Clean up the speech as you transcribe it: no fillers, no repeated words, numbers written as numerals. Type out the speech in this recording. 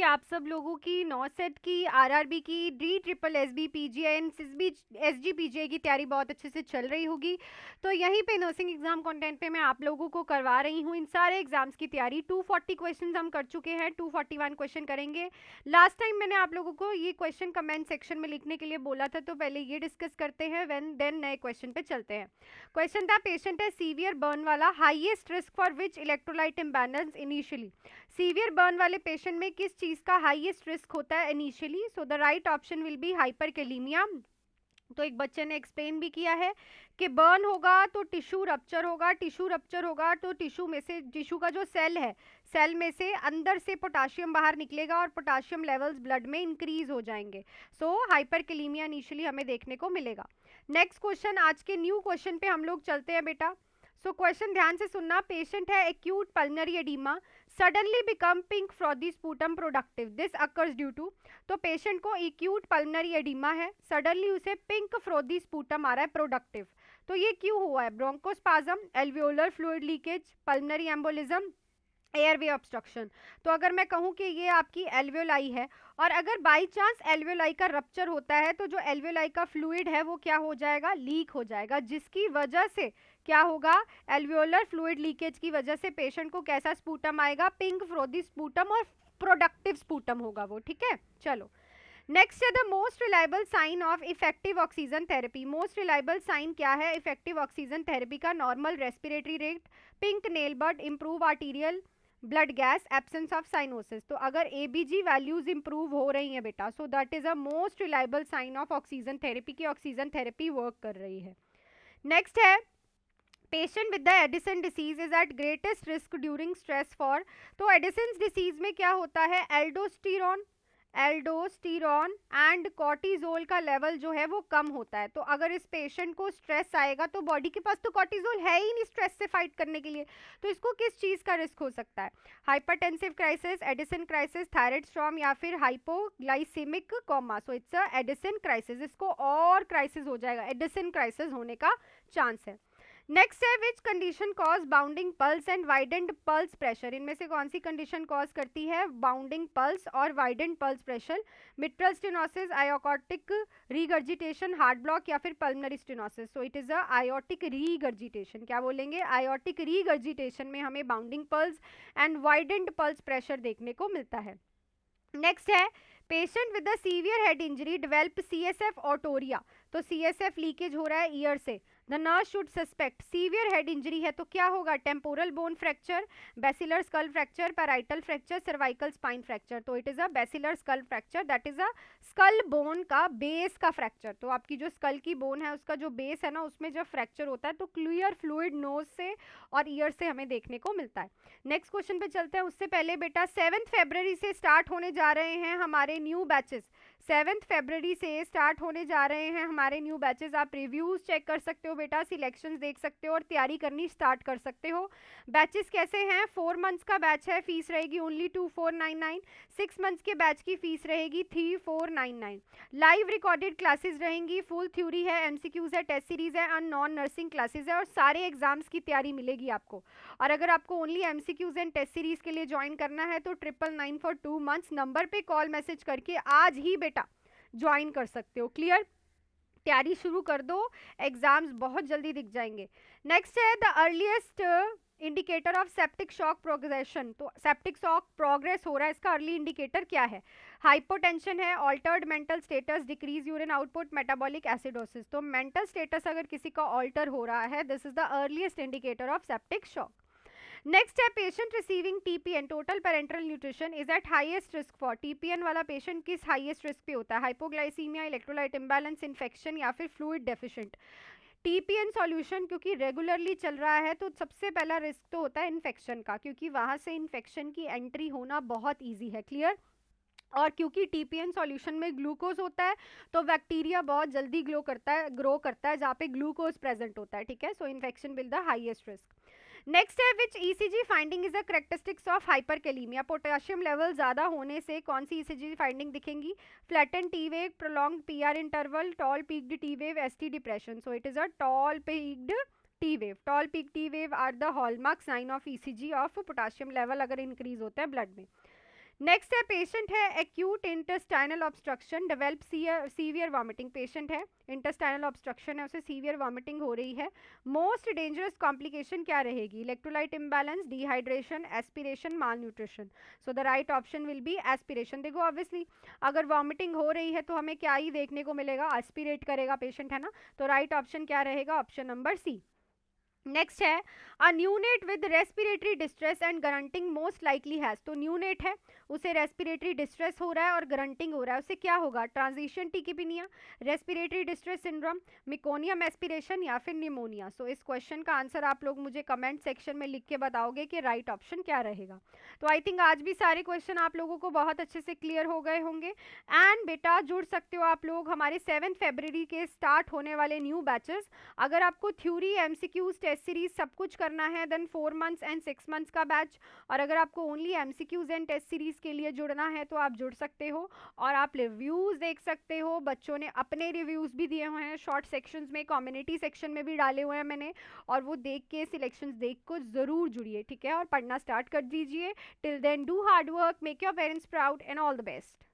कि आप सब लोगों की नॉसेट की, आरआरबी की, डी ट्रिपल एसबी पीजीआईएन एसजी पीजीआई की तैयारी बहुत अच्छे से चल रही होगी। तो यहीं पे नर्सिंग एग्जाम कंटेंट पे मैं आप लोगों को करवा रही हूँ इन सारे एग्जाम्स की तैयारी। 240 क्वेश्चन हम कर चुके हैं, 241 क्वेश्चन करेंगे। लास्ट टाइम मैंने आप लोगों को ये क्वेश्चन कमेंट सेक्शन में लिखने के लिए बोला था, तो पहले ये डिस्कस करते हैं, देन नए क्वेश्चन पे चलते हैं। क्वेश्चन था, पेशेंट है सीवियर बर्न वाला, highest risk for which electrolyte imbalance initially. Severe burn वाले पेशेंट में किस चीज का हाईएस्ट रिस्क होता है initially? So the right option will be hyperkalaemia. तो एक बच्चे ने एक्सप्लेन भी किया है कि बर्न होगा तो टिश्यू रप्चर होगा, टिश्यू रप्चर होगा तो टिश्यू में से, टिश्यू का जो सेल है, सेल में से अंदर से पोटाशियम बाहर निकलेगा और पोटाशियम लेवल्स ब्लड में इंक्रीज हो जाएंगे। सो हाइपरकैलेमिया इनिशियली हमें देखने को मिलेगा। नेक्स्ट क्वेश्चन, आज के न्यू क्वेश्चन पे हम लोग चलते हैं बेटा। सो क्वेश्चन ध्यान से सुनना। पेशेंट है acute pulmonary oedema, suddenly become pink frothy sputum productive, this occurs due to. तो पेशेंट को एक्यूट पल्मनरी एडीमा है, सडनली उसे पिंक फ्रोदी स्पूटम आ रहा है प्रोडक्टिव। तो ये क्यों हुआ है? Bronchospasm, alveolar fluid leakage, pulmonary embolism, airway obstruction. तो अगर मैं कहूँ कि ये आपकी एल्वियोलाई है, और अगर बाई चांस एल्वियोलाई का रप्चर होता है तो जो एल्वियोलाई का फ्लूइड है वो क्या हो जाएगा? लीक हो जाएगा, जिसकी वजह से क्या होगा? एल्वियोलर फ्लूइड लीकेज की वजह से पेशेंट को कैसा स्पूटम आएगा? पिंक फ्रोदी स्पूटम और प्रोडक्टिव स्पूटम होगा वो। ठीक है, चलो नेक्स्ट है the most reliable sign of effective oxygen therapy. Most reliable sign क्या है इफेक्टिव ऑक्सीजन थेरेपी का? Normal respiratory rate, pink nail bed, improve arterial blood gas, absence of cyanosis. तो अगर एबीजी वैल्यूज इंप्रूव हो रही हैं बेटा, so that is a most reliable sign of oxygen therapy की ऑक्सीजन थेरेपी वर्क कर रही है। नेक्स्ट है, patient with the Addison disease is at greatest risk during stress for. तो एडिसन डिसीज में क्या होता है? एल्डोस्टीरॉन एंड कॉर्टिजोल का लेवल जो है वो कम होता है। तो अगर इस पेशेंट को स्ट्रेस आएगा तो बॉडी के पास तो कॉर्टिजोल है ही नहीं स्ट्रेस से फाइट करने के लिए, तो इसको किस चीज़ का रिस्क हो सकता है? Hypertensive crisis, Addison crisis, thyroid storm या फिर hypoglycaemic coma. So it's a Addison crisis, इसको और क्राइसिस हो जाएगा, एडिसन क्राइसिस होने का चांस है। नेक्स्ट है, which condition cause bounding pulse and widened pulse pressure. इनमें से कौन सी कंडीशन कॉज करती है बाउंडिंग पल्स और widened pulse pressure? Mitral stenosis, aortic regurgitation, heart block या फिर pulmonary stenosis. So it is a aortic regurgitation. क्या बोलेंगे? आयोटिक रीगर्जिटेशन में हमें bounding pulse and widened pulse pressure देखने को मिलता है। नेक्स्ट है, patient with the severe head injury develop CSF ऑटोरिया। तो सीएसएफ लीकेज हो रहा है ईयर से। The nurse should suspect severe head injury है तो क्या होगा? Temporal bone fracture, basilar skull fracture, parietal fracture, cervical spine fracture. तो it is a basilar skull fracture, that is a skull bone का बेस का fracture. तो आपकी जो स्कल की बोन है उसका जो बेस है ना, उसमें जब फ्रैक्चर होता है तो क्लियर फ्लूइड नोज से और ईयर से हमें देखने को मिलता है। नेक्स्ट क्वेश्चन पे चलते हैं। उससे पहले बेटा 7 फरवरी से स्टार्ट होने जा रहे हैं हमारे न्यू बैचेस। 7 फरवरी से स्टार्ट होने जा रहे हैं हमारे न्यू बैचेस। आप रिव्यूज चेक कर सकते हो बेटा, सिलेक्शंस देख सकते हो और तैयारी करनी स्टार्ट कर सकते हो। बैचेस कैसे हैं? 4 मंथ्स का बैच है, फीस रहेगी ओनली 2499। 6 मंथ्स के बैच की फीस रहेगी 3499। लाइव रिकॉर्डेड क्लासेस रहेंगी, फुल थ्योरी है, एमसीक्यूज है, टेस्ट सीरीज है और नॉन नर्सिंग क्लासेस है और सारे एग्जाम्स की तैयारी मिलेगी आपको। और अगर आपको only MCQs and test series के लिए ज्वाइन करना है तो 999 फॉर 2 मंथ्स नंबर पे कॉल मैसेज करके आज ही बेटा ज्वाइन कर सकते हो। क्लियर? तैयारी शुरू कर दो, एग्जाम्स बहुत जल्दी दिख जाएंगे। नेक्स्ट है, the earliest indicator of septic shock progression. तो सेप्टिक शॉक प्रोग्रेस हो रहा है, इसका अर्ली इंडिकेटर क्या है? हाइपोटेंशन है, altered mental status, decrease urine output, metabolic acidosis. तो मेंटल स्टेटस अगर किसी का ऑल्टर हो रहा है, this is the earliest indicator of septic shock. Next है, patient receiving TPN total parenteral nutrition is at highest risk for. TPN वाला patient किस हाईएस्ट रिस्क पे होता है? हाइपोग्लाइसीमिया, इलेक्ट्रोलाइट इम्बैलेंस, इन्फेक्शन या फिर फ्लूइड डेफिशिएंट। टीपीएन सॉल्यूशन क्योंकि regularly चल रहा है तो सबसे पहला रिस्क तो होता है इन्फेक्शन का, क्योंकि वहां से इन्फेक्शन की एंट्री होना बहुत ईजी है। क्लियर? और क्योंकि टीपीएन सॉल्यूशन में ग्लूकोज होता है तो बैक्टीरिया बहुत जल्दी ग्रो करता है जहाँ पे ग्लूकोज प्रेजेंट होता है। ठीक है, so infection will the highest risk. Next है, which ECG finding is a characteristics of hyperkalemia. Potassium level ज्यादा होने से कौन सी ईसीजी फाइंडिंग दिखेंगी? Flatten T wave, prolong PR interval, tall peaked T wave, ST depression. So it is a tall peaked T wave. Tall peak T wave are the hallmark sign of ECG of potassium level अगर increase होता है blood में। Next है patient है acute intestinal obstruction develop severe vomiting, patient है intestinal obstruction है, उसे severe vomiting हो रही है, मोस्ट डेंजरस कॉम्प्लिकेशन क्या रहेगी? Electrolyte imbalance, dehydration, aspiration, mall nutrition. So the right option will be aspiration. देखो ऑब्वियसली अगर वॉमिटिंग हो रही है तो हमें क्या ही देखने को मिलेगा, एस्पिरेट करेगा पेशेंट, है ना, तो राइट ऑप्शन क्या रहेगा? Option number C. नेक्स्ट है a neonate with respiratory distress and grunting most likely has, तो न्यूनेट है उसे रेस्पिरेटरी डिस्ट्रेस हो रहा है और ग्रंटिंग हो रहा है, उसे क्या होगा? Transition tachypnea, respiratory distress syndrome, meconium aspiration या फिर निमोनिया। सो इस क्वेश्चन का आंसर आप लोग मुझे कमेंट सेक्शन में लिख के बताओगे कि राइट ऑप्शन क्या रहेगा। तो आई थिंक आज भी सारे क्वेश्चन आप लोगों को बहुत अच्छे से क्लियर हो गए होंगे। एंड बेटा जुड़ सकते हो आप लोग हमारे 7 फरवरी के स्टार्ट होने वाले न्यू बैचेस। अगर आपको थ्योरी, एमसीक्यूज, टेस्ट सीरीज सब कुछ करना है देन 4 मंथ्स एंड 6 मंथ्स का बैच, और अगर आपको only MCQs and test series के लिए जुड़ना है तो आप जुड़ सकते हो और आप रिव्यूज देख सकते हो। बच्चों ने अपने रिव्यूज भी दिए हुए हैं शॉर्ट सेक्शंस में, कम्युनिटी सेक्शन में भी डाले हुए हैं मैंने, और वो देख के सिलेक्शंस देख को जरूर जुड़िए, ठीक है, और पढ़ना स्टार्ट कर दीजिए। Till then do hard work, make your parents proud and all the best.